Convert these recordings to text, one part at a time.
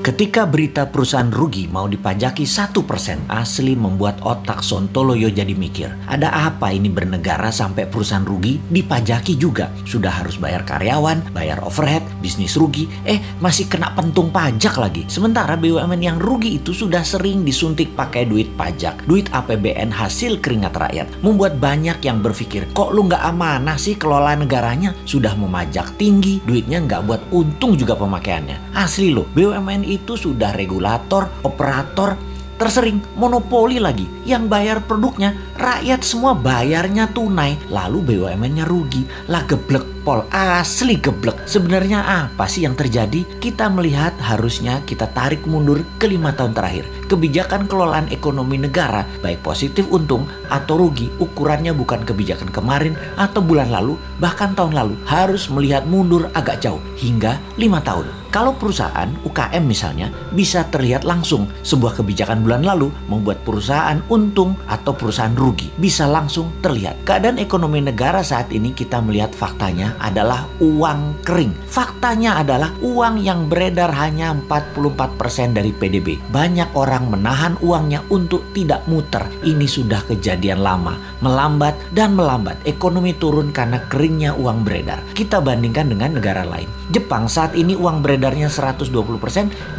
Ketika berita perusahaan rugi mau dipajaki 1%, asli membuat otak Sontoloyo jadi mikir. Ada apa ini bernegara sampai perusahaan rugi dipajaki juga? Sudah harus bayar karyawan, bayar overhead, bisnis rugi, masih kena pentung pajak lagi. Sementara BUMN yang rugi itu sudah sering disuntik pakai duit pajak, duit APBN hasil keringat rakyat. Membuat banyak yang berpikir, kok lu nggak amanah sih kelola negaranya? Sudah memajak tinggi, duitnya nggak buat untung juga pemakaiannya. Asli loh, BUMN itu sudah regulator, operator, tersering monopoli lagi. Yang bayar produknya, rakyat semua bayarnya tunai. Lalu BUMN-nya rugi. Lah geblek pol, asli geblek. Sebenarnya apa sih yang terjadi? Kita melihat harusnya kita tarik mundur ke 5 tahun terakhir. Kebijakan kelolaan ekonomi negara, baik positif untung atau rugi, ukurannya bukan kebijakan kemarin atau bulan lalu, bahkan tahun lalu. Harus melihat mundur agak jauh, hingga 5 tahun. Kalau perusahaan UKM misalnya bisa terlihat langsung sebuah kebijakan bulan lalu membuat perusahaan untung atau perusahaan rugi. Bisa langsung terlihat. Keadaan ekonomi negara saat ini kita melihat faktanya adalah uang kering. Faktanya adalah uang yang beredar hanya 44% dari PDB. Banyak orang menahan uangnya untuk tidak muter. Ini sudah kejadian lama. Melambat dan melambat. Ekonomi turun karena keringnya uang beredar. Kita bandingkan dengan negara lain. Jepang saat ini uang beredarnya 120%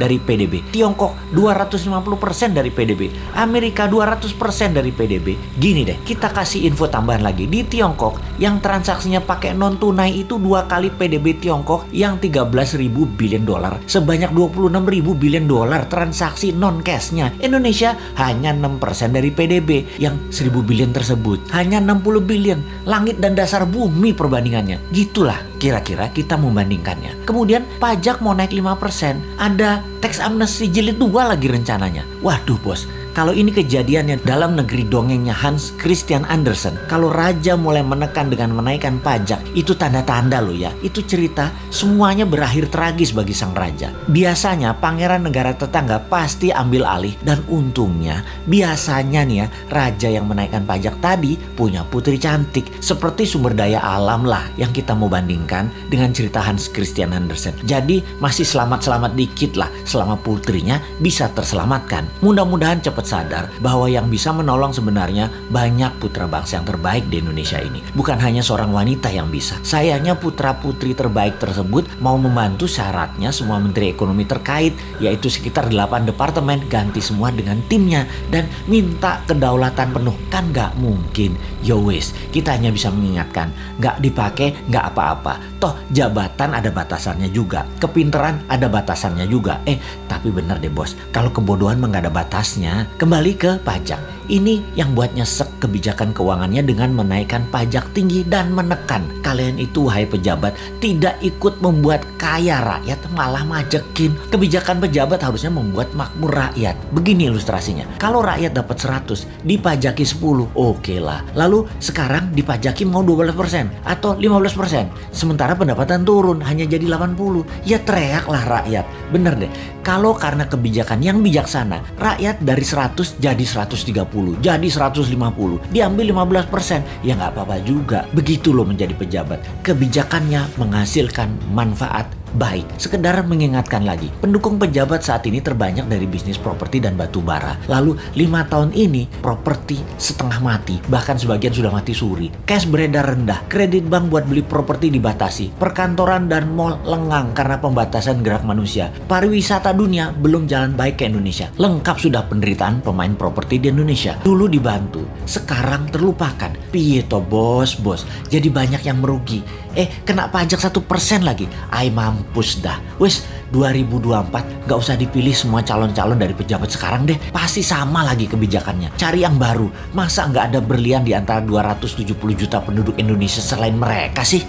dari PDB. Tiongkok 250% dari PDB. Amerika 200% dari PDB. Gini deh, kita kasih info tambahan lagi. Di Tiongkok yang transaksinya pakai non tunai itu 2 kali PDB Tiongkok yang 13.000 billion dolar. Sebanyak 26.000 billion dolar transaksi non cashnya. Indonesia hanya 6% dari PDB yang 1.000 billion tersebut. Hanya 60 billion. Langit dan dasar bumi perbandingannya. Gitulah kira-kira kita membandingkannya. Kemudian pajak mau naik 5%. Ada tax amnesty jilid 2 lagi rencananya. Waduh bos, kalau ini kejadiannya dalam negeri dongengnya Hans Christian Andersen, kalau raja mulai menekan dengan menaikkan pajak, itu tanda-tanda loh ya. Itu cerita semuanya berakhir tragis bagi sang raja. Biasanya pangeran negara tetangga pasti ambil alih, dan untungnya biasanya nih ya, raja yang menaikkan pajak tadi punya putri cantik. Seperti sumber daya alam lah yang kita mau bandingkan dengan cerita Hans Christian Andersen. Jadi masih selamat-selamat dikit lah selama putrinya bisa terselamatkan. Mudah-mudahan cepat sadar bahwa yang bisa menolong sebenarnya banyak putra bangsa yang terbaik di Indonesia ini. Bukan hanya seorang wanita yang bisa. Sayangnya putra-putri terbaik tersebut mau membantu syaratnya semua menteri ekonomi terkait, yaitu sekitar 8 departemen, ganti semua dengan timnya dan minta kedaulatan penuh. Kan nggak mungkin. Yo wis, kita hanya bisa mengingatkan, nggak dipakai nggak apa-apa. Toh jabatan ada batasannya juga, kepinteran ada batasannya juga. Tapi bener deh bos, kalau kebodohan mah nggak ada batasnya. Kembali ke pajak. Ini yang buat nyesek kebijakan keuangannya dengan menaikkan pajak tinggi dan menekan. Kalian itu wahai pejabat tidak ikut membuat kaya rakyat, malah majekin. Kebijakan pejabat harusnya membuat makmur rakyat. Begini ilustrasinya. Kalau rakyat dapat 100, dipajaki 10, oke lah. Lalu sekarang dipajaki mau 12% atau 15%. Sementara pendapatan turun hanya jadi 80. Ya teriaklah rakyat. Bener deh. Kalau karena kebijakan yang bijaksana, rakyat dari 100 jadi 130, jadi 150, diambil 15%, ya nggak apa-apa juga. Begitu loh menjadi pejabat. Kebijakannya menghasilkan manfaat baik. Sekedar mengingatkan lagi, pendukung pejabat saat ini terbanyak dari bisnis properti dan batu bara. Lalu 5 tahun ini properti setengah mati, bahkan sebagian sudah mati suri. Cash beredar rendah, kredit bank buat beli properti dibatasi, perkantoran dan mal lengang karena pembatasan gerak manusia. Pariwisata dunia belum jalan baik ke Indonesia. Lengkap sudah penderitaan pemain properti di Indonesia. Dulu dibantu, sekarang terlupakan. Piye toh bos, jadi banyak yang merugi. Kena pajak 1% lagi. Mampus dah. Wes 2024 gak usah dipilih semua calon-calon dari pejabat sekarang deh. Pasti sama lagi kebijakannya. Cari yang baru. Masa gak ada berlian di antara 270 juta penduduk Indonesia selain mereka sih?